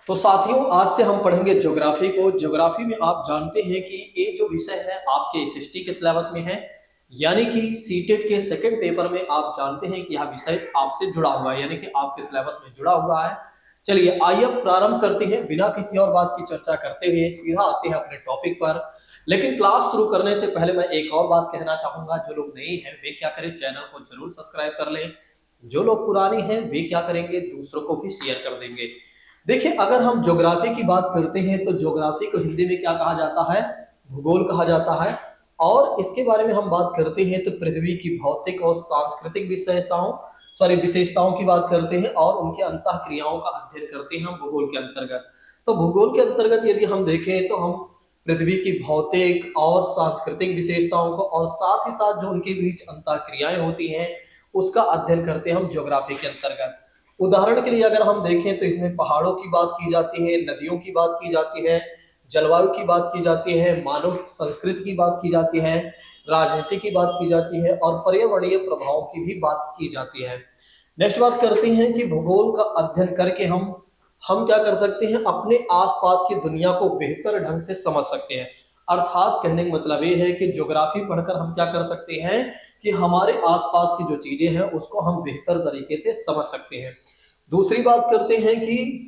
तो साथियों, आज से हम पढ़ेंगे ज्योग्राफी को। ज्योग्राफी में आप जानते हैं कि ये जो विषय है आपके एसएसटी के सिलेबस में है, यानी कि सीटेट के सेकंड पेपर में आप जानते हैं कि यह विषय आपसे जुड़ा हुआ है, यानी कि आपके सिलेबस में जुड़ा हुआ है। चलिए आइए अब प्रारंभ करते हैं, बिना किसी और बात की चर्चा करते हुए सीधा आते हैं अपने टॉपिक पर। लेकिन क्लास शुरू करने से पहले मैं एक और बात कहना चाहूंगा, जो लोग नए हैं वे क्या करें, चैनल को जरूर सब्सक्राइब कर लें। जो लोग पुराने हैं वे क्या करेंगे, दूसरों को भी शेयर कर देंगे। देखिए, अगर हम ज्योग्राफी की बात करते हैं तो ज्योग्राफी को हिंदी में क्या कहा जाता है, भूगोल कहा जाता है। और इसके बारे में हम बात करते हैं तो पृथ्वी की भौतिक और सांस्कृतिक विशेषताओं की बात करते हैं और उनके अंतः क्रियाओं का अध्ययन करते हैं हम भूगोल के अंतर्गत। तो भूगोल के अंतर्गत यदि हम देखें तो हम पृथ्वी की भौतिक और सांस्कृतिक विशेषताओं को और साथ ही साथ जो उनके बीच अंतः क्रियाएं होती हैं उसका अध्ययन करते हैं हम ज्योग्राफी के अंतर्गत। उदाहरण के लिए अगर हम देखें तो इसमें पहाड़ों की बात की जाती है, नदियों की बात की जाती है, जलवायु की बात की जाती है, मानव संस्कृति की बात की जाती है, राजनीति की बात की जाती है और पर्यावरणीय प्रभावों की भी बात की जाती है। नेक्स्ट बात करते हैं कि भूगोल का अध्ययन करके हम क्या कर सकते हैं, अपने आसपास की दुनिया को बेहतर ढंग से समझ सकते हैं। अर्थात कहने का मतलब ये है कि ज्योग्राफी पढ़कर हम क्या कर सकते हैं कि हमारे आसपास की जो चीजें हैं उसको हम बेहतर तरीके से समझ सकते हैं। दूसरी बात करते हैं कि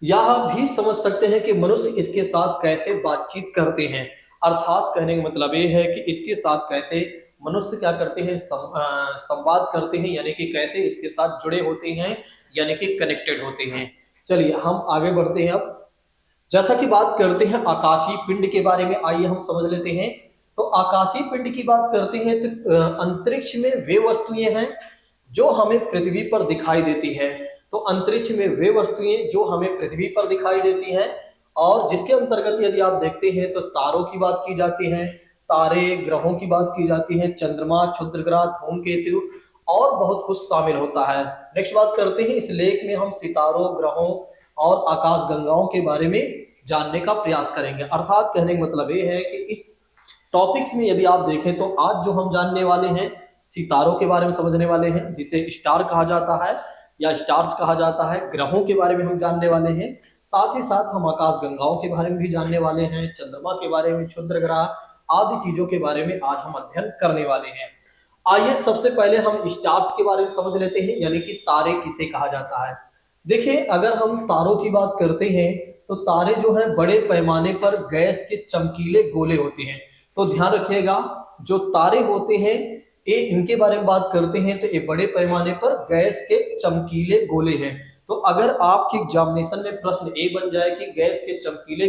यह भी समझ सकते हैं कि मनुष्य इसके साथ कैसे बातचीत करते हैं। अर्थात कहने का मतलब ये है कि इसके साथ कैसे मनुष्य क्या करते हैं, संवाद करते हैं, यानी कि कैसे इसके साथ जुड़े होते हैं, यानी कि कनेक्टेड होते हैं। चलिए हम आगे बढ़ते हैं। अब जैसा कि बात करते हैं आकाशीय पिंड के बारे में, आइए हम समझ लेते हैं। तो आकाशीय पिंड की बात करते हैं तो अंतरिक्ष में वे वस्तुएं हैं जो हमें पृथ्वी पर दिखाई देती है। तो अंतरिक्ष में वे वस्तुएं जो हमें पृथ्वी पर दिखाई देती हैं, और जिसके अंतर्गत यदि आप देखते हैं तो तारों की बात की जाती है, तारे ग्रहों की बात की जाती है, चंद्रमा, क्षुद्रग्रह, धूमकेतु और बहुत कुछ शामिल होता है। नेक्स्ट बात करते हैं, इस लेख में हम सितारों, ग्रहों और आकाश गंगाओं के बारे में जानने का प्रयास करेंगे। अर्थात कहने का मतलब ये है कि इस टॉपिक्स में यदि आप देखें तो आज जो हम जानने वाले हैं सितारों के बारे में समझने वाले हैं, जिसे स्टार कहा जाता है या स्टार्स कहा जाता है। ग्रहों के बारे में हम जानने वाले हैं, साथ ही साथ हम आकाश गंगाओं के बारे में भी जानने वाले हैं, चंद्रमा के बारे में, क्षुद्र ग्रह आदि चीजों के बारे में आज हम अध्ययन करने वाले हैं। आइए सबसे पहले हम स्टार्स के बारे में समझ लेते हैं, यानी कि तारे किसे कहा जाता है। देखिए, अगर हम तारों की बात करते हैं तो तारे जो है बड़े पैमाने पर गैस के चमकीले गोले होते हैं। तो ध्यान रखिएगा, जो तारे होते हैं ये इनके बारे में बात करते हैं तो ये बड़े पैमाने पर गैस के चमकीले गोले हैं। तो अगर आपके एग्जामिनेशन में प्रश्न ए बन जाए कि गैस के चमकीले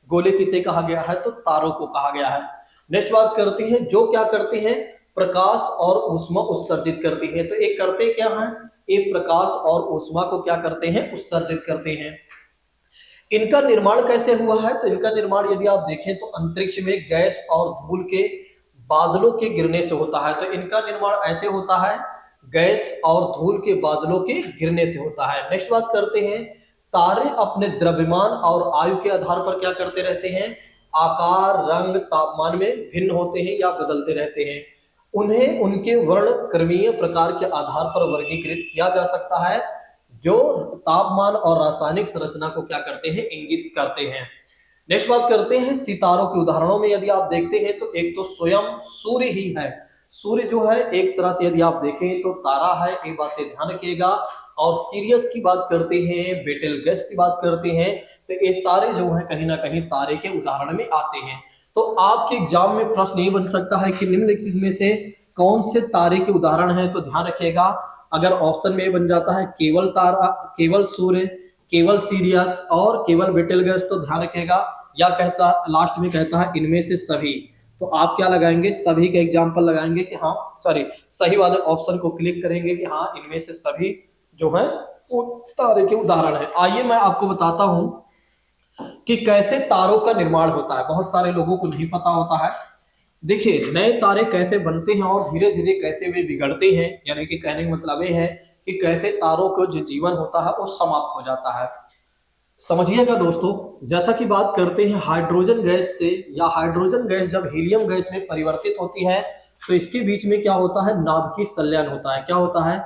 गोले किसे कहा गया है, तो तारों को कहा गया है। नेक्स्ट बात करते हैं, जो क्या करते हैं, प्रकाश और ऊष्मा उत्सर्जित करते हैं। तो एक करते क्या है, एक प्रकाश और ऊष्मा को क्या करते हैं, उत्सर्जित करते हैं। इनका निर्माण कैसे हुआ है, तो इनका निर्माण यदि आप देखें तो अंतरिक्ष में गैस और धूल के बादलों के गिरने से होता है। तो इनका निर्माण ऐसे होता है, गैस और धूल के बादलों के गिरने से होता है। नेक्स्ट बात करते हैं, तारे अपने द्रव्यमान और आयु के आधार पर क्या करते रहते हैं, आकार, रंग, तापमान में भिन्न होते हैं या बदलते रहते हैं। उन्हें उनके वर्ण क्रमीय प्रकार के आधार पर वर्गीकृत किया जा सकता है, जो तापमान और रासायनिक संरचना को क्या करते हैं, इंगित करते हैं। नेक्स्ट बात करते हैं सितारों के उदाहरणों में यदि आप देखते हैं तो एक तो स्वयं सूर्य ही है। सूर्य जो है एक तरह से यदि आप देखें तो तारा है, ये बातें ध्यान रखिएगा। और सीरियस की बात करते हैं, बेटेलगेस्ट की बात करते हैं, तो ये सारे जो है कहीं ना कहीं तारे के उदाहरण में आते हैं। तो आपके एग्जाम में प्रश्न ये बन सकता है कि निम्नलिखित में से कौन से तारे के उदाहरण है, तो ध्यान रखिएगा। अगर ऑप्शन में बन जाता है केवल तारा, केवल सूर्य, केवल सीरियस और केवल बेटेलगेस्ट, तो ध्यान रखेगा। या कहता लास्ट में कहता है इनमें से सभी, तो आप क्या लगाएंगे, सभी का एग्जाम्पल लगाएंगे कि हाँ सॉरी सही वाले ऑप्शन को क्लिक करेंगे कि हाँ इनमें से सभी जो है वो तारे के उदाहरण है। आइए मैं आपको बताता हूं कि कैसे तारों का निर्माण होता है। बहुत सारे लोगों को नहीं पता होता है। देखिए, नए तारे कैसे बनते हैं और धीरे धीरे कैसे वे बिगड़ते हैं, यानी कि कहने का मतलब ये है कि कैसे तारों को जो जीवन होता है वो समाप्त हो जाता है। समझिएगा दोस्तों, जैसा कि बात करते हैं हाइड्रोजन गैस से, या हाइड्रोजन गैस जब हीलियम गैस में परिवर्तित होती है तो इसके बीच में क्या होता है, नाभिकीय संलयन होता है। क्या होता है,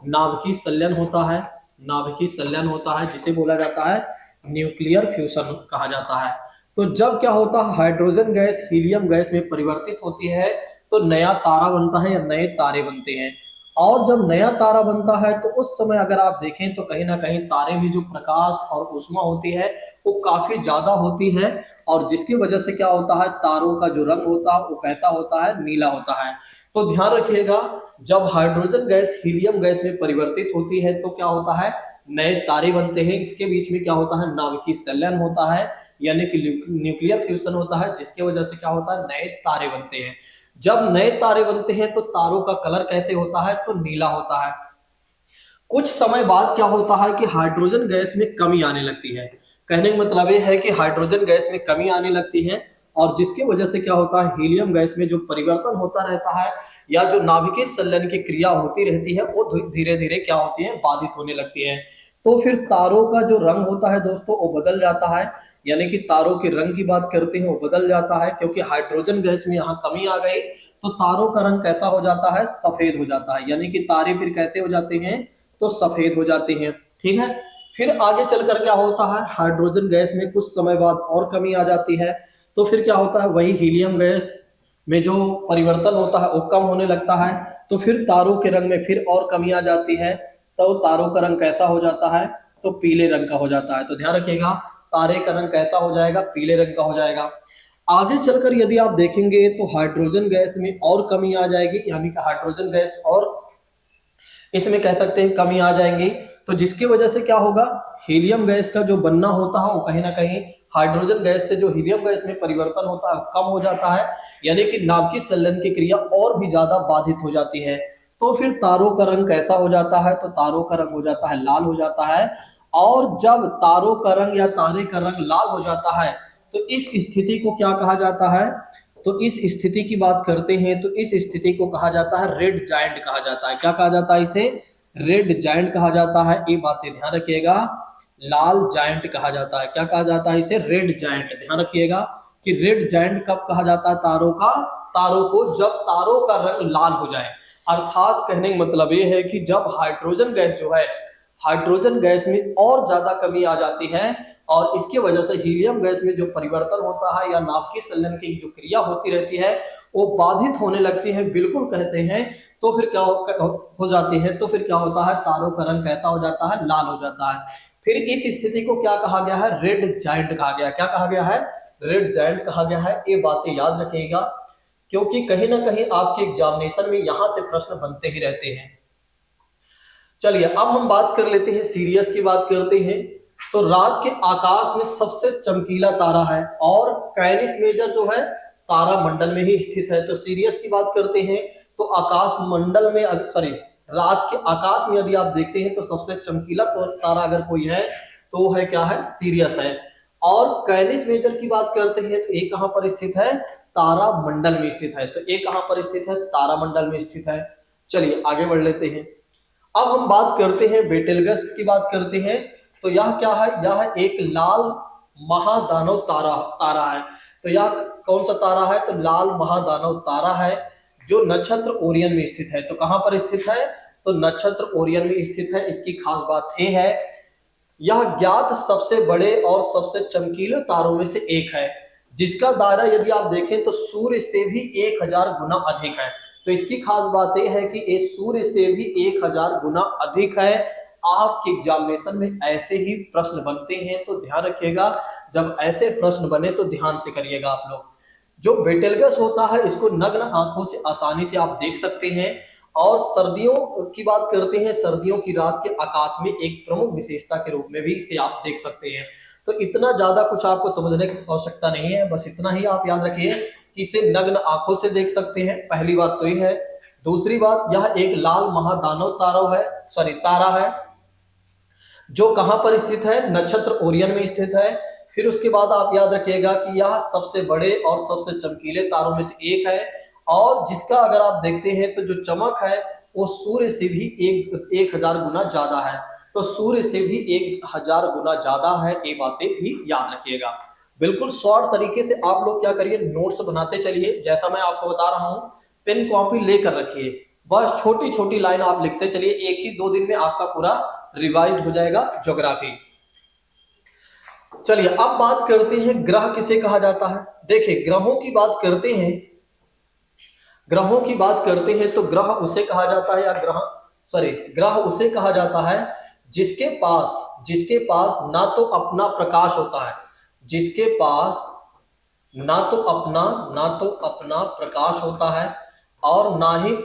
नाभिकीय संलयन होता है। नाभिकीय संलयन होता है, जिसे बोला जाता है न्यूक्लियर फ्यूजन कहा जाता है। तो जब क्या होता है, हाइड्रोजन गैस हीलियम गैस में परिवर्तित होती है तो नया तारा बनता है या नए तारे बनते हैं। और जब नया तारा बनता है तो उस समय अगर आप देखें तो कहीं ना कहीं तारे में जो प्रकाश और ऊष्मा होती है वो काफी ज्यादा होती है, और जिसकी वजह से क्या होता है, तारों का जो रंग होता है वो कैसा होता है, नीला होता है। तो ध्यान रखिएगा, जब हाइड्रोजन गैस हीलियम गैस में परिवर्तित होती है तो क्या होता है, नए तारे बनते हैं। इसके बीच में क्या होता है, नाभिकीय संलयन होता है, यानी कि न्यूक्लियर फ्यूजन होता है, जिसकी वजह से क्या होता है, नए तारे बनते हैं। जब नए तारे बनते हैं तो तारों का कलर कैसे होता है, तो नीला होता है। कुछ समय बाद क्या होता है कि हाइड्रोजन गैस में कमी आने लगती है। कहने का मतलब ये है कि हाइड्रोजन गैस में कमी आने लगती है, और जिसकी वजह से क्या होता है, हीलियम गैस में जो परिवर्तन होता रहता है या जो नाभिकीय संलयन की क्रिया होती रहती है वो धीरे धीरे क्या होती है, बाधित होने लगती है। तो फिर तारों का जो रंग होता है दोस्तों वो बदल जाता है, यानी कि तारों के रंग की बात करते हैं वो बदल जाता है, क्योंकि हाइड्रोजन गैस में यहाँ कमी आ गई तो तारों का रंग कैसा हो जाता है, सफेद हो जाता है। यानी कि तारे फिर कैसे हो जाते हैं, तो सफेद हो जाते हैं। ठीक है, फिर आगे चलकर क्या होता है, हाइड्रोजन गैस में कुछ समय बाद और कमी आ जाती है, तो फिर क्या होता है, वही हीलियम गैस में जो परिवर्तन होता है वो कम होने लगता है। तो फिर तारों के रंग में फिर और कमी आ जाती है, तो तारों का रंग कैसा हो जाता है, तो पीले रंग का हो जाता है। तो ध्यान रखिएगा, तारे का रंग कैसा हो जाएगा, पीले रंग का हो जाएगा। आगे चलकर यदि आप देखेंगे तो हाइड्रोजन गैस में और कमी आ जाएगी, यानी कि हाइड्रोजन गैस और इसमें कह सकते हैं कमी आ जाएंगी। तो जिसकी वजह से क्या होगा, हीलियम गैस का जो बनना होता है वो कहीं ना कहीं हाइड्रोजन गैस से जो हीलियम गैस में परिवर्तन होता है कम हो जाता है, यानी कि नाभिकीय संलयन की क्रिया और भी ज्यादा बाधित हो जाती है। तो फिर तारों का रंग कैसा हो जाता है, तो तारों का रंग हो जाता है लाल हो जाता है। और जब तारों का रंग या तारे का रंग लाल हो जाता है तो इस स्थिति को क्या कहा जाता है, तो इस स्थिति की बात करते हैं तो इस स्थिति को कहा जाता है रेड जायंट कहा जाता है। क्या कहा जाता है इसे, रेड जायंट कहा जाता है। ये बातें ध्यान रखिएगा, लाल जायंट कहा जाता है। क्या कहा जाता है इसे, रेड जायंट। ध्यान रखिएगा कि रेड जायंट कब कहा जाता है, तारों को जब तारों का रंग लाल हो जाए। अर्थात कहने का मतलब ये है कि जब हाइड्रोजन गैस जो है, हाइड्रोजन गैस में और ज्यादा कमी आ जाती है और इसकी वजह से हीलियम गैस में जो परिवर्तन होता है या नाभिकीय संलयन की जो क्रिया होती रहती है वो बाधित होने लगती है, बिल्कुल कहते हैं। तो फिर क्या हो जाती है, तो फिर क्या होता है, तारों का रंग कैसा हो जाता है, लाल हो जाता है। फिर इस स्थिति को क्या कहा गया है, रेड जायंट कहा गया। क्या कहा गया है, रेड जायंट कहा गया है। ये बातें याद रखिएगा, क्योंकि कहीं ना कहीं आपके एग्जामिनेशन में यहां से प्रश्न बनते ही रहते हैं। चलिए अब हम बात कर लेते हैं, सीरियस की बात करते हैं। तो रात के आकाश में सबसे चमकीला तारा है और कैनिस मेजर जो है तारा मंडल में ही स्थित है। तो सीरियस की बात करते हैं तो आकाश मंडल में, सॉरी, रात के आकाश में यदि आप देखते हैं तो सबसे चमकीला तो तारा अगर कोई है तो वो है क्या है, सीरियस है। और कैनिस मेजर की बात करते हैं तो ये कहां पर स्थित है, तारा मंडल में स्थित है। तो ये कहां पर स्थित है, तारा मंडल में स्थित है। चलिए आगे बढ़ लेते हैं। अब हम बात करते हैं बेटेलगस की बात करते हैं। तो यह क्या है, यह एक लाल महादानव तारा है। तो यह कौन सा तारा है, तो लाल महादानव तारा है जो नक्षत्र ओरियन में स्थित है। तो कहां पर स्थित है, तो नक्षत्र ओरियन में स्थित है। इसकी खास बात यह है, यह ज्ञात सबसे बड़े और सबसे चमकीले तारों में से एक है, जिसका दायरा यदि आप देखें तो सूर्य से भी 1000 गुना अधिक है। तो इसकी खास बात यह है कि ये सूर्य से भी 1000 गुना अधिक है। आपके एग्जामिनेशन में ऐसे ही प्रश्न बनते हैं, तो ध्यान रखिएगा, जब ऐसे प्रश्न बने तो ध्यान से करिएगा आप लोग। जो बेटेलगस होता है इसको नग्न आंखों से आसानी से आप देख सकते हैं। और सर्दियों की बात करते हैं, सर्दियों की रात के आकाश में एक प्रमुख विशेषता के रूप में भी इसे आप देख सकते हैं। तो इतना ज्यादा कुछ आपको समझने की आवश्यकता नहीं है, बस इतना ही आप याद रखिए कि इसे नग्न आंखों से देख सकते हैं। पहली बात तो ये है। दूसरी बात, यह एक लाल महादानव तारा है जो कहां पर स्थित है, नक्षत्र ओरियन में स्थित है। फिर उसके बाद आप याद रखिएगा कि यह सबसे बड़े और सबसे चमकीले तारों में से एक है, और जिसका अगर आप देखते हैं तो जो चमक है वो सूर्य से भी 1000 गुना ज्यादा है। तो सूर्य से भी 1000 गुना ज्यादा है, ये बातें भी याद रखिएगा। बिल्कुल शॉर्ट तरीके से आप लोग क्या करिए, नोट्स बनाते चलिए। जैसा मैं आपको बता रहा हूं, पेन कॉपी लेकर रखिए, बस छोटी छोटी लाइन आप लिखते चलिए। 1 ही 2 दिन में आपका पूरा रिवाइज्ड हो जाएगा ज्योग्राफी। चलिए अब बात करते हैं ग्रह किसे कहा जाता है। देखिए ग्रहों की बात करते हैं, ग्रहों की बात करते हैं तो ग्रह उसे कहा जाता है, या ग्रह उसे कहा जाता है जिसके पास ना तो अपना प्रकाश होता है, जिसके पास ना तो अपना प्रकाश होता है और ना ही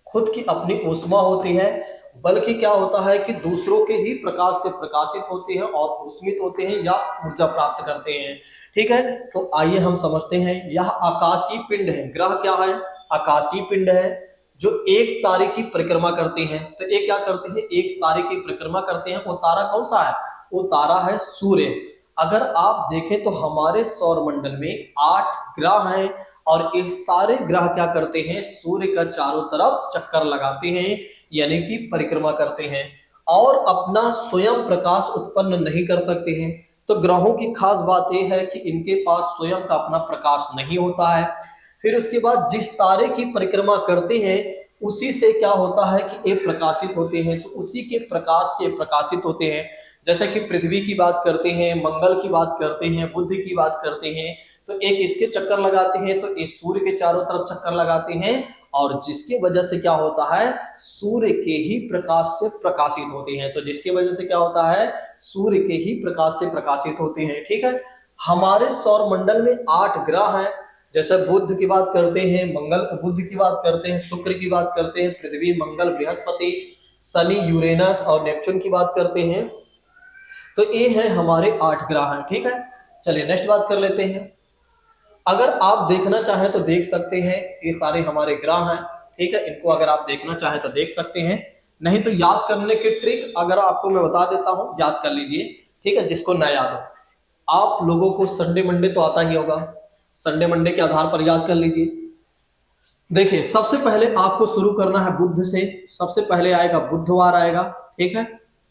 खुद की अपनी ऊष्मा होती है, बल्कि क्या होता है कि दूसरों के ही प्रकाश से प्रकाशित होते हैं और ऊष्मित होते हैं या ऊर्जा प्राप्त करते हैं। ठीक है, तो आइए हम समझते हैं। यह आकाशीय पिंड है। ग्रह क्या है? आकाशीय पिंड है जो एक तारे की परिक्रमा करते हैं। तो ये क्या करते हैं? एक तारे की परिक्रमा करते हैं। वो तारा कौन सा है? वो तारा है सूर्य। अगर आप देखें तो हमारे सौर मंडल में 8 ग्रह हैं और ये सारे ग्रह क्या करते हैं? सूर्य का चारों तरफ चक्कर लगाते हैं, यानी कि परिक्रमा करते हैं और अपना स्वयं प्रकाश उत्पन्न नहीं कर सकते हैं। तो ग्रहों की खास बात यह है कि इनके पास स्वयं का अपना प्रकाश नहीं होता है। फिर उसके बाद जिस तारे की परिक्रमा करते हैं उसी से क्या होता है कि ये प्रकाशित होते हैं, तो उसी के प्रकाश से प्रकाशित होते हैं। जैसे कि पृथ्वी की बात करते हैं, मंगल की बात करते हैं, बुध की बात करते हैं, तो एक इसके चक्कर लगाते हैं, तो इस सूर्य के चारों तरफ चक्कर लगाते हैं और जिसकी वजह से क्या होता है? सूर्य के ही प्रकाश से प्रकाशित होते हैं। तो जिसकी वजह से क्या होता है? सूर्य के ही प्रकाश से प्रकाशित होते हैं। ठीक है, हमारे सौर मंडल में 8 ग्रह हैं। जैसे बुध की बात करते हैं, बुध की बात करते हैं, शुक्र की बात करते हैं, पृथ्वी, मंगल, बृहस्पति, शनि, यूरेनस और नेपच्यून की बात करते हैं। तो ये है हमारे 8 ग्रह हैं। ठीक है, चलिए नेक्स्ट बात कर लेते हैं। अगर आप देखना चाहें तो देख सकते हैं, ये सारे हमारे ग्रह हैं। ठीक है, इनको अगर आप देखना चाहें तो देख सकते हैं, नहीं तो याद करने की ट्रिक अगर आपको मैं बता देता हूं, याद कर लीजिए। ठीक है, जिसको ना याद हो, आप लोगों को संडे मंडे तो आता ही होगा, संडे मंडे के आधार पर याद कर लीजिए। देखिए सबसे पहले आपको शुरू करना है बुध से। सबसे पहले आएगा बुधवार आएगा। ठीक है,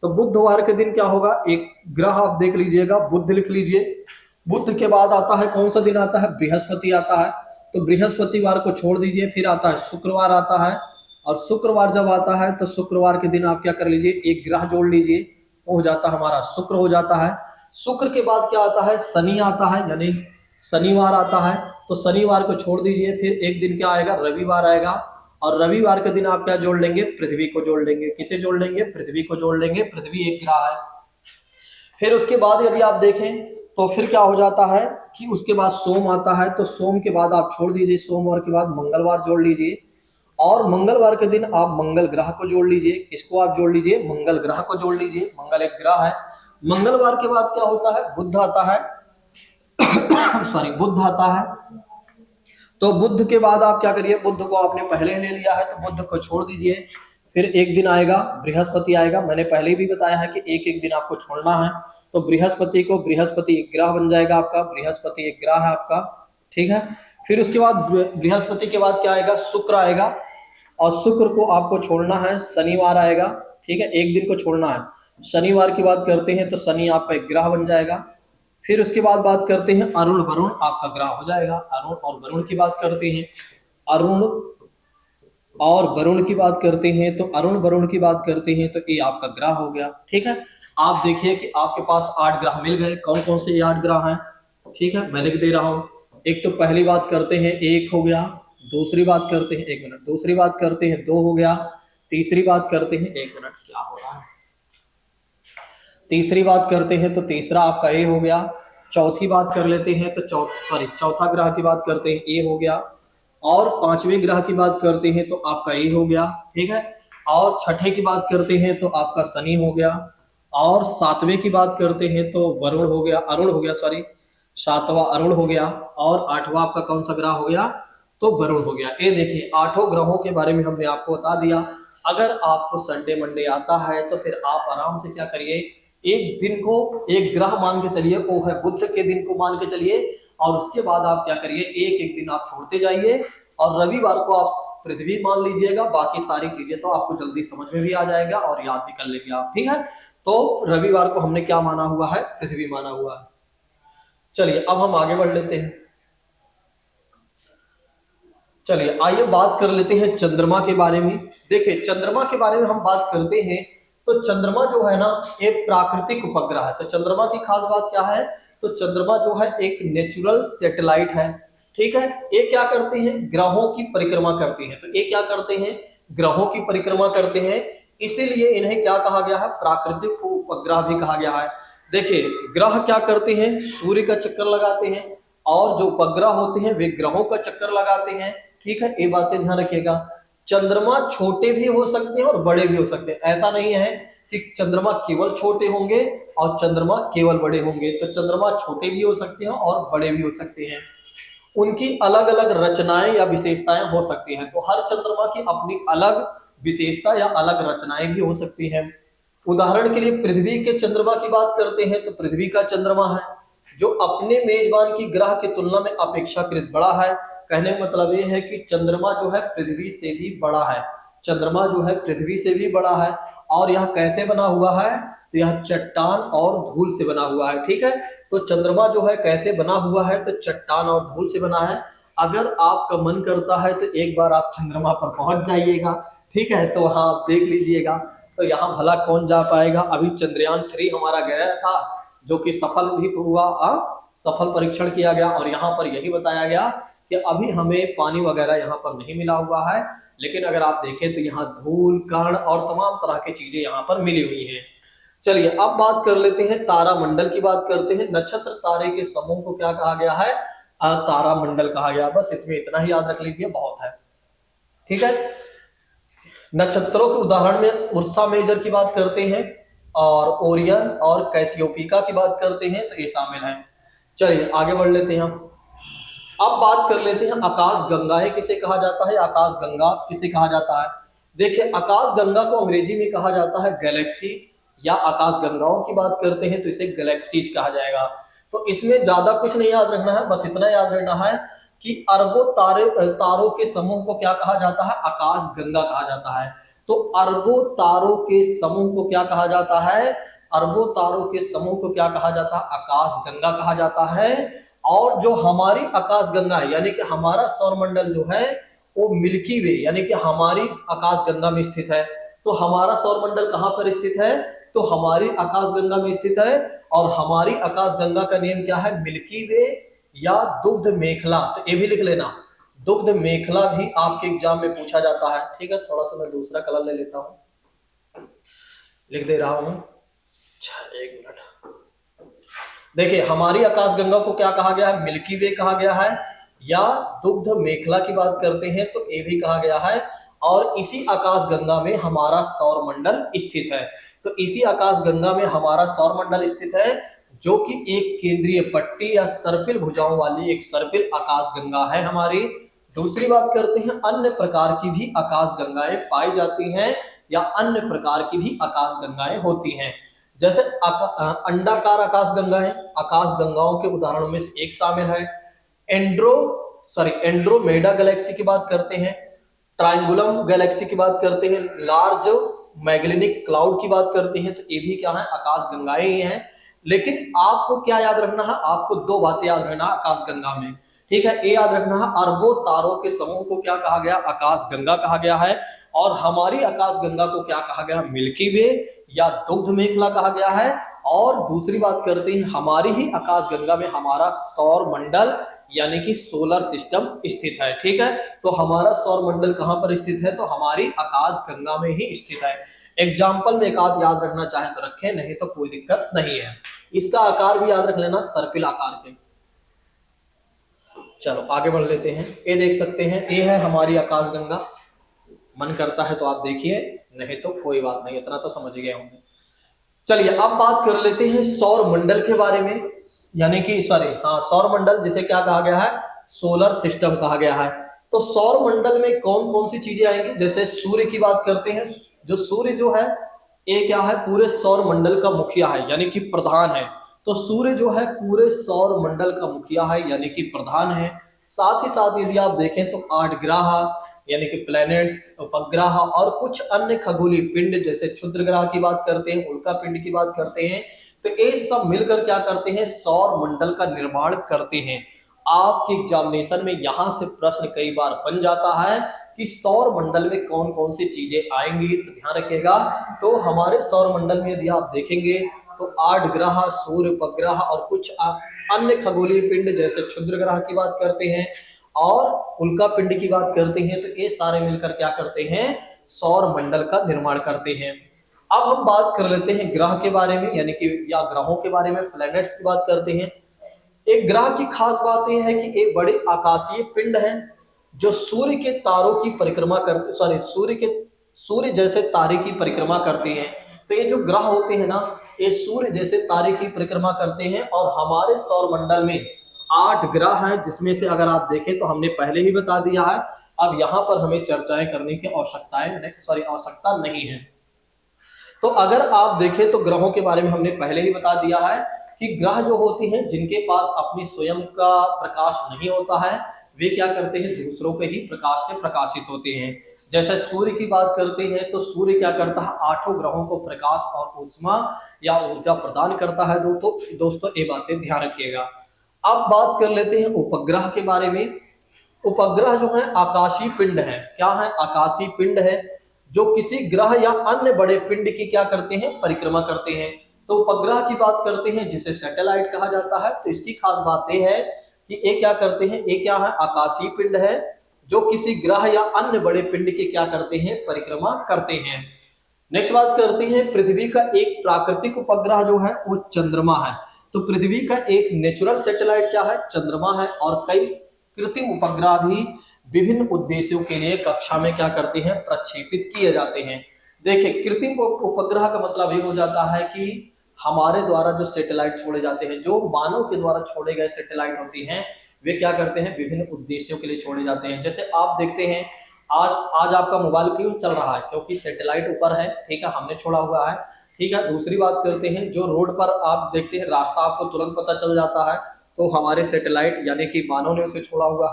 तो बुधवार के दिन क्या होगा? एक ग्रह आप देख लीजिएगा, बुध लिख लीजिए। बुध के बाद आता है कौन सा दिन आता है? बृहस्पति आता है। तो बृहस्पतिवार को छोड़ दीजिए, फिर आता है शुक्रवार आता है। और शुक्रवार जब आता है तो शुक्रवार के दिन आप क्या कर लीजिए? एक ग्रह जोड़ लीजिए, वो हो जाता है हमारा शुक्र हो जाता है। शुक्र के बाद क्या आता है? शनि आता है, यानी शनिवार आता है। तो शनिवार को छोड़ दीजिए, फिर एक दिन क्या आएगा? रविवार आएगा। और रविवार के दिन आप क्या जोड़ लेंगे? पृथ्वी को जोड़ लेंगे। किसे जोड़ लेंगे? पृथ्वी को जोड़ लेंगे। पृथ्वी एक ग्रह है। फिर उसके बाद यदि आप देखें तो फिर क्या हो जाता है कि उसके बाद सोम आता है। तो सोम के बाद आप छोड़ दीजिए, सोमवार के बाद मंगलवार जोड़ लीजिए और मंगलवार के दिन आप मंगल ग्रह को जोड़ लीजिए। किसको आप जोड़ लीजिए? मंगल ग्रह को जोड़ लीजिए। मंगल एक ग्रह है। मंगलवार के बाद क्या होता है? बुध आता है बुध आता है। तो बुध के बाद आप क्या करिए? बुध को आपने पहले ले लिया है तो बुध को छोड़ दीजिए। फिर एक दिन आएगा बृहस्पति आएगा। मैंने पहले भी बताया है कि एक एक दिन आपको छोड़ना है। तो बृहस्पति एक ग्रह बन जाएगा आपका। बृहस्पति एक ग्रह है आपका। ठीक है, फिर उसके बाद बृहस्पति के बाद क्या आएगा? शुक्र आएगा और शुक्र को आपको छोड़ना है। शनिवार आएगा। ठीक है, एक दिन को छोड़ना है। शनिवार की बात करते हैं तो शनि आपका एक ग्रह बन जाएगा। फिर उसके बाद बात करते हैं अरुण वरुण आपका ग्रह हो जाएगा। अरुण और वरुण की बात करते हैं, अरुण और वरुण की बात करते हैं तो अरुण वरुण की बात करते हैं तो ये आपका ग्रह हो गया। ठीक है, आप देखिए कि आपके पास 8 ग्रह मिल गए। कौन कौन से 8 ग्रह हैं? ठीक है, मैं लिख दे रहा हूं। एक तो पहली बात करते हैं 1 हो गया, दूसरी बात करते हैं 1 मिनट, दूसरी बात करते हैं 2 हो गया, तीसरी बात करते हैं 1 मिनट, क्या हो रहा है, तीसरी बात करते हैं तो तीसरा आपका ए हो गया। चौथी बात कर लेते हैं तो चौथा ग्रह की बात करते हैं ए हो गया। और पांचवें ग्रह की बात करते हैं तो आपका ए हो गया। ठीक है, और छठे की बात करते हैं तो आपका शनि हो गया। और सातवें की बात करते हैं तो वरुण हो गया, अरुण हो गया, सातवां अरुण हो गया। और आठवां आपका कौन सा ग्रह हो गया? तो वरुण हो गया। ये देखिए 8 ग्रहों के बारे में हमने आपको बता दिया। अगर आपको संडे मंडे आता है तो फिर आप आराम से क्या करिए, एक दिन को एक ग्रह मान के चलिए, वो है बुध के दिन को मान के चलिए। और उसके बाद आप क्या करिए, एक एक दिन आप छोड़ते जाइए और रविवार को आप पृथ्वी मान लीजिएगा। बाकी सारी चीजें तो आपको जल्दी समझ में भी आ जाएगा और याद भी कर लेंगे आप। ठीक है, तो रविवार को हमने क्या माना हुआ है? पृथ्वी माना हुआ है। चलिए अब हम आगे बढ़ लेते हैं। चलिए आइए बात कर लेते हैं चंद्रमा के बारे में। देखिए चंद्रमा के बारे में हम बात करते हैं तो चंद्रमा जो है ना एक प्राकृतिक उपग्रह है। तो चंद्रमा की खास बात क्या है, तो चंद्रमा जो है एक नेचुरल सैटेलाइट है, ठीक है। ये क्या करते हैं, ग्रहों की परिक्रमा करते हैं। तो ये क्या करते हैं, ग्रहों की परिक्रमा करते हैं, इसीलिए इन्हें क्या कहा गया है, प्राकृतिक उपग्रह भी कहा गया है। देखिए ग्रह क्या करते हैं, सूर्य का चक्कर लगाते हैं, और जो उपग्रह होते हैं वे ग्रहों का चक्कर लगाते हैं, ठीक है। ये बातें ध्यान रखिएगा। चंद्रमा छोटे भी हो सकते हैं और बड़े भी हो सकते हैं, ऐसा नहीं है कि चंद्रमा केवल छोटे होंगे और चंद्रमा केवल बड़े होंगे। तो चंद्रमा छोटे भी हो सकते हैं और बड़े भी हो सकते हैं, उनकी अलग अलग रचनाएं या विशेषताएं हो सकती हैं। तो हर चंद्रमा की अपनी अलग विशेषता या अलग रचनाएं भी हो सकती हैं। उदाहरण के लिए पृथ्वी के चंद्रमा की बात करते हैं, तो पृथ्वी का चंद्रमा है जो अपने मेजबान की ग्रह की तुलना में अपेक्षाकृत बड़ा है। कहने का मतलब ये है कि चंद्रमा जो है पृथ्वी से भी बड़ा है, चंद्रमा जो है पृथ्वी से भी बड़ा है। और यह कैसे बना हुआ है, तो यह चट्टान और धूल से बना हुआ है, ठीक है। तो चंद्रमा जो है कैसे बना हुआ है, तो चट्टान और धूल से बना है। अगर आपका मन करता है तो एक बार आप चंद्रमा पर पहुंच जाइएगा, ठीक है, तो वहां आप देख लीजिएगा। तो यहाँ भला कौन जा पाएगा। अभी चंद्रयान 3 हमारा गया था जो कि सफल भी हुआ, सफल परीक्षण किया गया, और यहाँ पर यही बताया गया कि अभी हमें पानी वगैरह यहाँ पर नहीं मिला हुआ है, लेकिन अगर आप देखें तो यहाँ धूल कण और तमाम तरह की चीजें यहाँ पर मिली हुई हैं। चलिए अब बात कर लेते हैं तारामंडल की, बात करते हैं। नक्षत्र तारे के समूह को क्या कहा गया है, तारामंडल कहा गया। बस इसमें इतना ही याद रख लीजिए, बहुत है, ठीक है। नक्षत्रों के उदाहरण में उर्सा मेजर की बात करते हैं, और ओरियन और कैसियोपिका की बात करते हैं, तो ये शामिल है। चलिए आगे बढ़ लेते हैं हम। अब बात कर लेते हैं आकाश गंगाएं किसे कहा जाता है, आकाश गंगा किसे कहा जाता है। देखिए आकाश गंगा को अंग्रेजी में कहा जाता है गैलेक्सी, या आकाश गंगाओं की बात करते हैं तो इसे गैलेक्सीज कहा जाएगा। तो इसमें ज्यादा कुछ नहीं याद रखना है, बस इतना याद रखना है कि अरबों तारों के समूह को क्या कहा जाता है, आकाश गंगा कहा जाता है। तो अरबों तारों के समूह को क्या कहा जाता है, अरबों तारों के समूह को क्या कहा जाता है, आकाश गंगा कहा जाता है। और जो हमारी आकाश गंगा है, यानी कि हमारा सौरमंडल जो है वो मिल्की वे यानी कि हमारी आकाश गंगा में स्थित है। तो हमारा सौरमंडल कहाँ पर स्थित है, तो हमारी आकाश गंगा में स्थित है। और हमारी आकाश गंगा का नेम क्या है, मिल्की वे या दुग्ध मेखला। तो ये भी लिख लेना, दुग्ध मेखला भी आपके एग्जाम में पूछा जाता है, ठीक है। थोड़ा सा मैं दूसरा कलर ले लेता हूं, लिख दे रहा हूं। अच्छा एक मिनट, देखिए हमारी आकाश गंगा को क्या कहा गया है, मिल्की वे कहा गया है, या दुग्ध मेखला की बात करते हैं तो ये भी कहा गया है। और इसी आकाश गंगा में हमारा सौरमंडल स्थित है। तो इसी आकाश गंगा में हमारा सौरमंडल स्थित है, जो कि एक केंद्रीय पट्टी या सर्पिल भुजाओं वाली एक सर्पिल आकाश गंगा है हमारी। दूसरी बात करते हैं, अन्य प्रकार की भी आकाश गंगाएं पाई जाती हैं, या अन्य प्रकार की भी आकाश गंगाएं होती हैं। जैसे अंडाकार आकाश गंगाएं, आकाश गंगाओं के उदाहरणों में से एक शामिल है। एंड्रोमेडा गैलेक्सी की बात करते हैं, ट्रायंगुलम गैलेक्सी की बात करते हैं, लार्ज मैगेलेनिक क्लाउड की बात करते हैं। तो ये भी क्या है, आकाश गंगाएं ही हैं। लेकिन आपको क्या याद रखना है, आपको दो बातें याद रखना है आकाश गंगा में, ठीक है। ये याद रखना है, अरबों तारों के समूह को क्या कहा गया, आकाश गंगा कहा गया है। और हमारी आकाश गंगा को क्या कहा गया, मिल्की वे या दुग्ध मेखला कहा गया है। और दूसरी बात करते हैं, हमारी ही आकाश गंगा में हमारा सौर मंडल यानी कि सोलर सिस्टम स्थित है, ठीक है। तो हमारा सौर मंडल कहां पर स्थित है, तो हमारी आकाश गंगा में ही स्थित है। एग्जाम्पल में एक आध याद रखना चाहे तो रखें, नहीं तो कोई दिक्कत नहीं है। इसका आकार भी याद रख लेना, सर्पिल आकार के। चलो आगे बढ़ लेते हैं। ये देख सकते हैं, ये है हमारी आकाश गंगा। मन करता है तो आप देखिए, नहीं तो कोई बात नहीं, इतना तो समझ गए होंगे। चलिए अब बात कर लेते हैं सौर मंडल के बारे में, यानी कि सौर मंडल जिसे क्या कहा गया है, सोलर सिस्टम कहा गया है। तो सौर मंडल में कौन कौन सी चीजें आएंगी, जैसे सूर्य की बात करते हैं। जो सूर्य जो है ये क्या है, पूरे सौर मंडल का मुखिया है, यानी कि प्रधान है। तो सूर्य जो है पूरे सौर मंडल का मुखिया है, यानी कि प्रधान है। साथ ही साथ यदि आप देखें तो 8 ग्रह यानी कि प्लैनेट्स, उपग्रह और कुछ अन्य खगोलीय पिंड, जैसे क्षुद्र ग्रह की बात करते हैं, उल्का पिंड की बात करते हैं। तो ये सब मिलकर क्या करते हैं, सौर मंडल का निर्माण करते हैं। आपके एग्जामिनेशन में यहां से प्रश्न कई बार बन जाता है कि सौर मंडल में कौन कौन सी चीजें आएंगी, तो ध्यान रखिएगा। तो हमारे सौर मंडल में यदि आप देखेंगे तो 8 ग्रह, सूर्य, उपग्रह और कुछ अन्य खगोलीय पिंड जैसे क्षुद्र ग्रह की बात करते हैं और उल्का पिंड की बात करते हैं, तो ये सारे मिलकर क्या करते हैं, सौर मंडल का निर्माण करते हैं। अब हम बात कर लेते हैं ग्रह के बारे में, यानी कि या ग्रहों के बारे में, प्लैनेट्स की बात करते हैं। एक ग्रह की खास बात यह है कि एक बड़े आकाशीय पिंड हैं जो सूर्य के तारों की परिक्रमा करते, सूर्य जैसे तारे की परिक्रमा करते हैं। तो ये जो ग्रह होते हैं ना, ये सूर्य जैसे तारे की परिक्रमा करते हैं और हमारे सौर मंडल में 8 ग्रह हैं, जिसमें से अगर आप देखें तो हमने पहले ही बता दिया है। अब यहाँ पर हमें चर्चाएं करने की आवश्यकता नहीं है। तो अगर आप देखें तो ग्रहों के बारे में हमने पहले ही बता दिया है कि ग्रह जो होते हैं जिनके पास अपनी स्वयं का प्रकाश नहीं होता है, वे क्या करते हैं, दूसरों के ही प्रकाश से प्रकाशित होते हैं। जैसे सूर्य की बात करते हैं तो सूर्य क्या करता है, 8 ग्रहों को प्रकाश और ऊष्मा या ऊर्जा प्रदान करता है। दोस्तों ये बातें ध्यान रखिएगा। अब बात कर लेते हैं उपग्रह के बारे में। उपग्रह जो है आकाशीय पिंड है। क्या है, आकाशीय पिंड है जो किसी ग्रह या अन्य बड़े पिंड की क्या करते हैं, परिक्रमा करते हैं। तो उपग्रह की बात करते हैं जिसे सैटेलाइट कहा जाता है। तो इसकी खास बात यह है कि ये क्या करते हैं, ये क्या है, आकाशीय पिंड है जो किसी ग्रह या अन्य बड़े पिंड की क्या करते हैं, परिक्रमा करते हैं। नेक्स्ट बात करते हैं पृथ्वी का एक प्राकृतिक उपग्रह जो है वो चंद्रमा है। तो पृथ्वी का एक नेचुरल सैटेलाइट क्या है, चंद्रमा है। और कई कृत्रिम उपग्रह भी विभिन्न उद्देश्यों के लिए कक्षा में क्या करते हैं, प्रक्षेपित किए जाते हैं। देखिए कृत्रिम उपग्रह का मतलब ये हो जाता है कि हमारे द्वारा जो सैटेलाइट छोड़े जाते हैं, जो मानव के द्वारा छोड़े गए सैटेलाइट होती हैं, वे क्या करते हैं, विभिन्न उद्देश्यों के लिए छोड़े जाते हैं। जैसे आप देखते हैं आज आपका मोबाइल क्यों चल रहा है, क्योंकि सैटेलाइट ऊपर है, ठीक है, हमने छोड़ा हुआ है, ठीक है। दूसरी बात करते हैं, जो रोड पर आप देखते हैं रास्ता आपको तुरंत पता चल जाता है, तो हमारे सैटेलाइट यानी कि मानव ने उसे छोड़ा हुआ,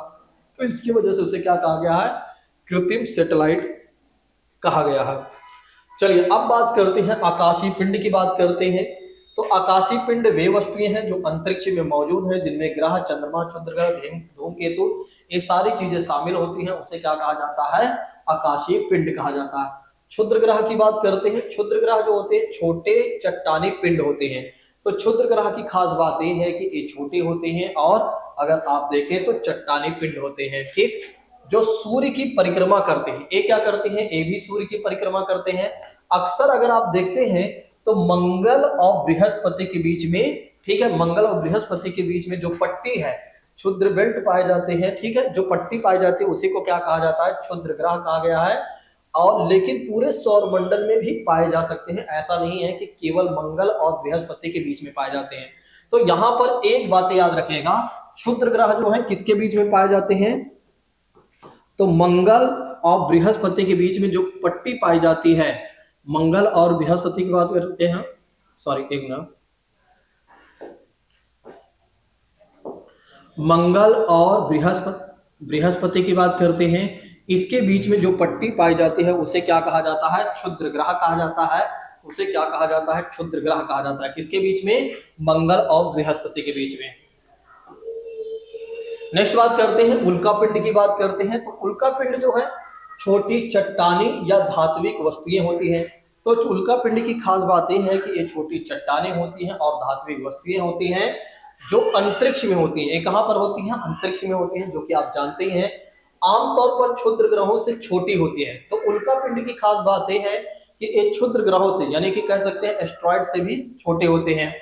तो इसकी वजह से उसे क्या कहा गया है, कृत्रिम सैटेलाइट कहा गया है। चलिए अब बात करते हैं आकाशीय पिंड की बात करते हैं। तो आकाशीय पिंड वे वस्तुएं हैं जो अंतरिक्ष में मौजूद है, जिनमें ग्रह, चंद्रमा, क्षुद्र ग्रह, धूमकेतु, ये सारी चीजें शामिल होती हैं। उसे क्या कहा जाता है, आकाशीय पिंड कहा जाता है। क्षुद्र ग्रह की बात करते हैं। क्षुद्र ग्रह जो होते हैं छोटे चट्टानी पिंड होते हैं। तो क्षुद्र ग्रह की खास बात यह है कि ये छोटे होते हैं और अगर आप देखें तो चट्टानी पिंड होते हैं, ठीक, जो सूर्य की परिक्रमा करते हैं। ये क्या करते हैं, ये भी सूर्य की परिक्रमा करते हैं। अक्सर अगर आप देखते हैं तो मंगल और बृहस्पति के बीच में, ठीक है, मंगल और बृहस्पति के बीच में जो पट्टी है, क्षुद्र बेल्ट पाए जाते हैं, ठीक है, जो पट्टी पाई जाती है उसी को क्या कहा जाता है, क्षुद्र ग्रह कहा गया है। और लेकिन पूरे सौर मंडल में भी पाए जा सकते हैं, ऐसा नहीं है कि केवल मंगल और बृहस्पति के बीच में पाए जाते हैं। तो यहां पर एक बात याद रखिएगा, क्षुद्र ग्रह जो है किसके बीच में पाए जाते हैं, तो मंगल और बृहस्पति के बीच में जो पट्टी पाई जाती है, मंगल और बृहस्पति की बात करते हैं, सॉरी एक मिनट, मंगल और बृहस्पति की बात करते हैं, इसके बीच में जो पट्टी पाई जाती है उसे क्या कहा जाता है, क्षुद्र ग्रह कहा जाता है। उसे क्या कहा जाता है, क्षुद्र ग्रह कहा जाता है। किसके बीच में, मंगल और बृहस्पति के बीच में। नेक्स्ट बात करते हैं उल्का पिंड की बात करते हैं। तो उल्का पिंड जो है छोटी चट्टानी या धात्विक वस्तुएं होती हैं। तो उल्का पिंड की खास बात यह है कि ये छोटी चट्टानें होती हैं और धात्विक वस्तुएं होती हैं जो अंतरिक्ष में होती हैं। ये कहां पर होती हैं, अंतरिक्ष में होती हैं, जो कि आप जानते ही हैं आमतौर पर क्षुद्र ग्रहों से छोटी होती है। तो उल्का पिंड की खास बात यह है कि ये क्षुद्र ग्रहों से यानी कि कह सकते हैं एस्ट्रॉइड से भी छोटे होते हैं।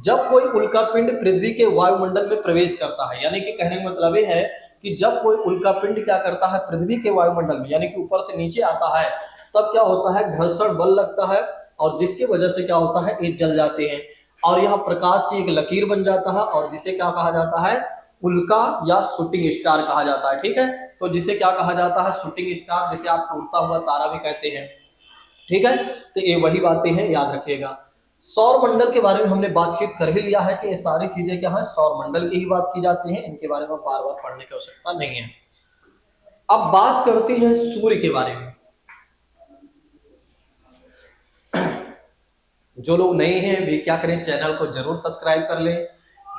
जब कोई उल्का पिंड पृथ्वी के वायुमंडल में प्रवेश करता है, यानी कि कहने का मतलब ये है कि जब कोई उल्का पिंड क्या करता है, पृथ्वी के वायुमंडल में यानी कि ऊपर से नीचे आता है, तब क्या होता है, घर्षण बल लगता है और जिसकी वजह से क्या होता है, ये जल जाते हैं और यह प्रकाश की एक लकीर बन जाता है और जिसे क्या कहा जाता है, उल्का या शूटिंग स्टार कहा जाता है। ठीक है, तो जिसे क्या कहा जाता है, शूटिंग स्टार, जिसे आप टूटता हुआ तारा भी कहते हैं। ठीक है, तो ये वही बातें हैं, याद रखिएगा। सौर मंडल के बारे में हमने बातचीत कर ही लिया है कि ये सारी चीजें क्या है, सौर मंडल की ही बात की जाती है, इनके बारे में बार बार पढ़ने की आवश्यकता नहीं है। अब बात करते हैं सूर्य के बारे में। जो लोग नए हैं वे क्या करें, चैनल को जरूर सब्सक्राइब कर लें,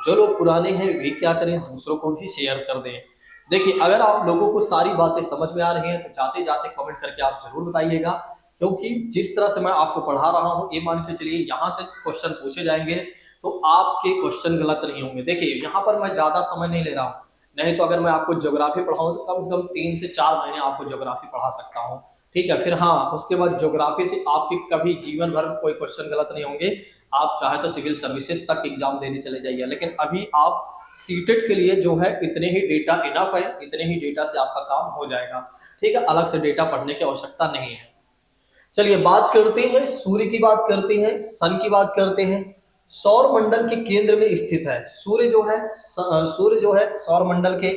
जो लोग पुराने हैं वे क्या करें, दूसरों को भी शेयर कर दें। देखिए, अगर आप लोगों को सारी बातें समझ में आ रही हैं तो जाते जाते कमेंट करके आप जरूर बताइएगा, क्योंकि जिस तरह से मैं आपको पढ़ा रहा हूं, ये मान के चलिए यहाँ से क्वेश्चन पूछे जाएंगे तो आपके क्वेश्चन गलत नहीं होंगे। देखिए, यहाँ पर मैं ज्यादा समय नहीं ले रहा हूँ, नहीं तो अगर मैं आपको ज्योग्राफी पढ़ाऊं तो कम से कम 3 से 4 महीने आपको ज्योग्राफी पढ़ा सकता हूं। ठीक है, फिर हाँ, उसके बाद ज्योग्राफी से आपके कभी जीवन भर कोई क्वेश्चन गलत नहीं होंगे। आप चाहे तो सिविल सर्विसेज तक एग्जाम देने चले जाइए, लेकिन अभी आप सीटेट के लिए जो है इतने ही डेटा इनफ है, इतने ही डेटा से आपका काम हो जाएगा। ठीक है, अलग से डेटा पढ़ने की आवश्यकता नहीं है। चलिए बात करते हैं सूर्य की, बात करते हैं सन की, बात करते हैं। सौर मंडल के केंद्र में स्थित है सूर्य जो है। सूर्य जो है सौर मंडल के,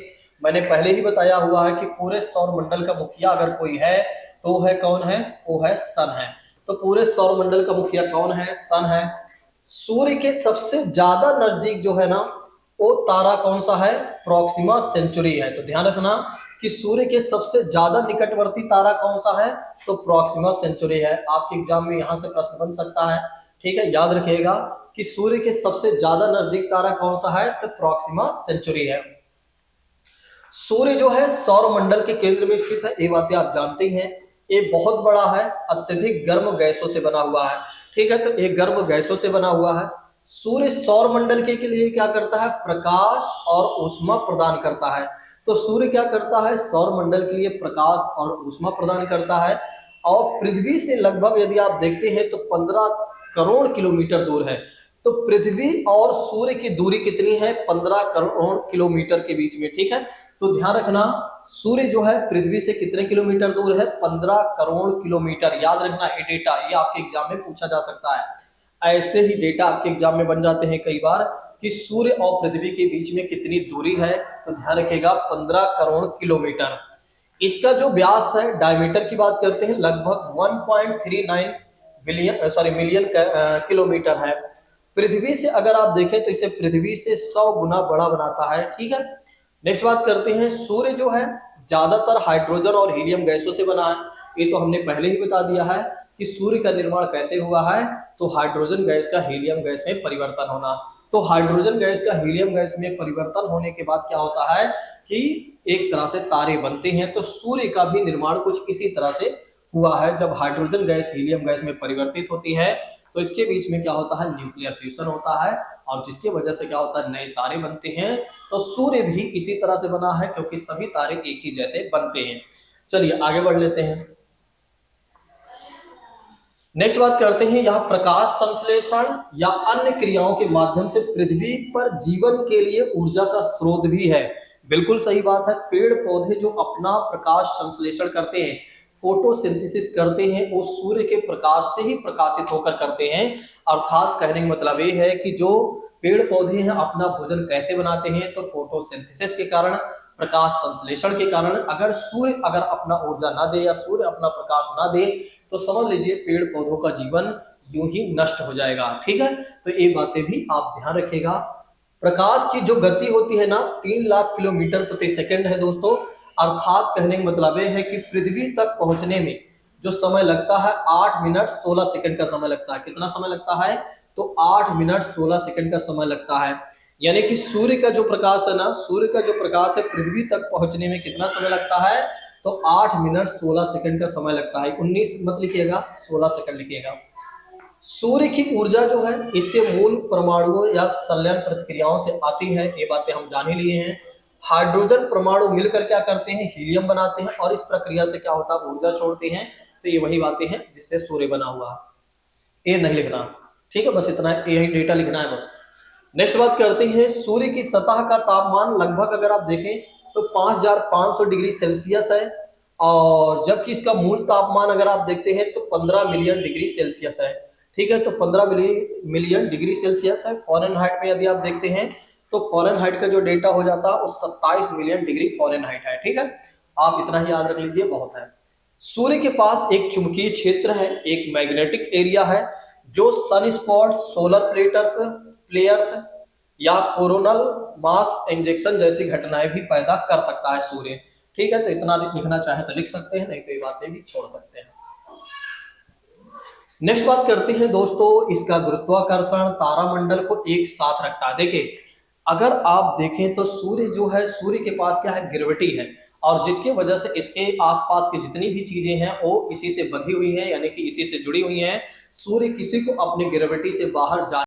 मैंने पहले ही बताया हुआ है कि पूरे सौर मंडल का मुखिया अगर कोई है तो वो है कौन है, वो है सन है। तो पूरे सौर मंडल का मुखिया कौन है, सन है। सूर्य के सबसे ज्यादा नजदीक जो है ना वो तारा कौन सा है, प्रोक्सिमा सेंचुरी है। तो ध्यान रखना कि सूर्य के सबसे ज्यादा निकटवर्ती तारा कौन सा है, तो प्रोक्सिमा सेंचुरी है। आपके एग्जाम में यहां से प्रश्न बन सकता है। ठीक है, याद रखिएगा कि सूर्य के सबसे ज्यादा नजदीक तारा कौन सा है, तो प्रोक्सिमा सेंचुरी है। सूर्य जो है सौर मंडल के केंद्र में स्थित है, ये बातें आप जानते ही हैं। ये बहुत बड़ा है, अत्यधिक गर्म गैसों से बना हुआ है। ठीक है, तो ये गर्म गैसों से बना हुआ है। सूर्य सौर मंडल के लिए क्या करता है, प्रकाश और ऊष्मा प्रदान करता है। तो सूर्य क्या करता है, सौर मंडल के लिए प्रकाश और ऊष्मा प्रदान करता है। और पृथ्वी से लगभग यदि आप देखते हैं तो 15 करोड़ किलोमीटर दूर है। तो पृथ्वी और सूर्य की दूरी कितनी है, 15 करोड़ किलोमीटर के बीच में। ठीक है, तो ध्यान रखना सूर्य जो है पृथ्वी से कितने किलोमीटर दूर है, 15 करोड़ किलोमीटर। याद रखना ये डेटा, ये आपके एग्जाम में पूछा जा सकता है। ऐसे ही डेटा आपके एग्जाम में बन जाते हैं कई बार कि सूर्य और पृथ्वी के बीच में कितनी दूरी है, तो ध्यान रखिएगा 15 करोड़ किलोमीटर। इसका जो व्यास है, डायमीटर की बात करते हैं, लगभग 1.39 मिलियन किलोमीटर है। पृथ्वी से अगर आप देखें तो इसे पृथ्वी से 100 गुना बड़ा बनाता है। ठीक है, नेक्स्ट बात करते हैं, सूर्य जो है ज्यादातर हाइड्रोजन और हीलियम गैसों से बना है। ये तो हमने पहले ही बता दिया है कि सूर्य का निर्माण कैसे हुआ है, तो हाइड्रोजन गैस का हीलियम गैस में परिवर्तन होना। तो हाइड्रोजन गैस का हीलियम गैस में परिवर्तन होने के बाद क्या होता है कि एक तरह से तारे बनते हैं। तो सूर्य का भी निर्माण कुछ इसी तरह से हुआ है। जब हाइड्रोजन गैस हीलियम गैस में परिवर्तित होती है तो इसके बीच में क्या होता है, न्यूक्लियर फ्यूजन होता है, और जिसकी वजह से क्या होता है, नए तारे बनते हैं। तो सूर्य भी इसी तरह से बना है, क्योंकि सभी तारे एक ही जैसे बनते हैं। चलिए आगे बढ़ लेते हैं। नेक्स्ट बात करते हैं, यह प्रकाश संश्लेषण या अन्य क्रियाओं के माध्यम से पृथ्वी पर जीवन के लिए ऊर्जा का स्रोत भी है। बिल्कुल सही बात है। पेड़ पौधे जो अपना प्रकाश संश्लेषण करते हैं, फोटोसिंथेसिस करते हैं, वो सूर्य के प्रकाश से ही प्रकाशित होकर करते हैं। अर्थात कहने का मतलब ये है कि जो पेड़ पौधे हैं अपना भोजन कैसे बनाते हैं, तो फोटोसिंथेसिस के कारण, प्रकाश संश्लेषण के कारण। अगर सूर्य अगर अपना ऊर्जा ना दे या सूर्य अपना प्रकाश ना दे तो समझ लीजिए पेड़ पौधों का जीवन यूं ही नष्ट हो जाएगा। ठीक है, तो ये बातें भी आप ध्यान रखिएगा। प्रकाश की जो गति होती है ना, 3 लाख किलोमीटर प्रति सेकंड है दोस्तों। अर्थात कहने का मतलब यह है कि पृथ्वी तक पहुंचने में जो समय लगता है 8 मिनट 16 सेकंड का समय लगता है। कितना समय लगता है, तो 8 मिनट 16 सेकंड का समय लगता है। यानी कि सूर्य का जो प्रकाश है ना, सूर्य का जो प्रकाश है पृथ्वी तक पहुंचने में कितना समय लगता है, तो 8 मिनट 16 सेकंड का समय लगता है। 19 मत लिखिएगा, 16 सेकंड लिखिएगा। सूर्य की ऊर्जा जो है इसके मूल परमाणुओं या संलयन प्रतिक्रियाओं से आती है, ये बातें हम जान ही लिए हैं। हाइड्रोजन परमाणु मिलकर क्या करते हैं, हीलियम बनाते हैं, और इस प्रक्रिया से क्या होता है, ऊर्जा छोड़ते हैं। तो ये वही बातें हैं जिससे सूर्य बना हुआ है। ये नहीं लिखना, ठीक है, बस इतना यही डेटा लिखना है बस। नेक्स्ट बात करते हैं, सूर्य की सतह का तापमान लगभग अगर आप देखें तो 5500 डिग्री सेल्सियस है, और जबकि इसका मूल तापमान अगर आप देखते हैं तो 15 मिलियन डिग्री सेल्सियस है। ठीक है, तो 15 मिलियन डिग्री सेल्सियस है। फॉरेनहाइट में यदि आप देखते हैं तो फॉरेनहाइट का जो डेटा हो जाता है वो 27 मिलियन डिग्री फॉरेनहाइट है। ठीक है, आप इतना ही याद रख लीजिए, बहुत है। सूर्य के पास एक चुंबकीय क्षेत्र है, एक मैग्नेटिक एरिया है, जो सन स्पॉट, सोलर प्लेयर्स या कोरोनल मास इंजेक्शन जैसी घटनाएं भी पैदा कर सकता है सूर्य। ठीक है, तो इतना लिखना चाहे तो लिख सकते हैं, नहीं तो ये बातें भी छोड़ सकते हैं। नेक्स्ट बात करते हैं दोस्तों, इसका गुरुत्वाकर्षण तारामंडल को एक साथ रखता है। देखिए अगर आप देखें तो सूर्य जो है, सूर्य के पास क्या है, ग्रेविटी है, और जिसकी वजह से इसके आसपास की जितनी भी चीजें हैं वो इसी से बंधी हुई हैं, यानी कि इसी से जुड़ी हुई हैं। सूर्य किसी को अपनी ग्रेविटी से बाहर जाने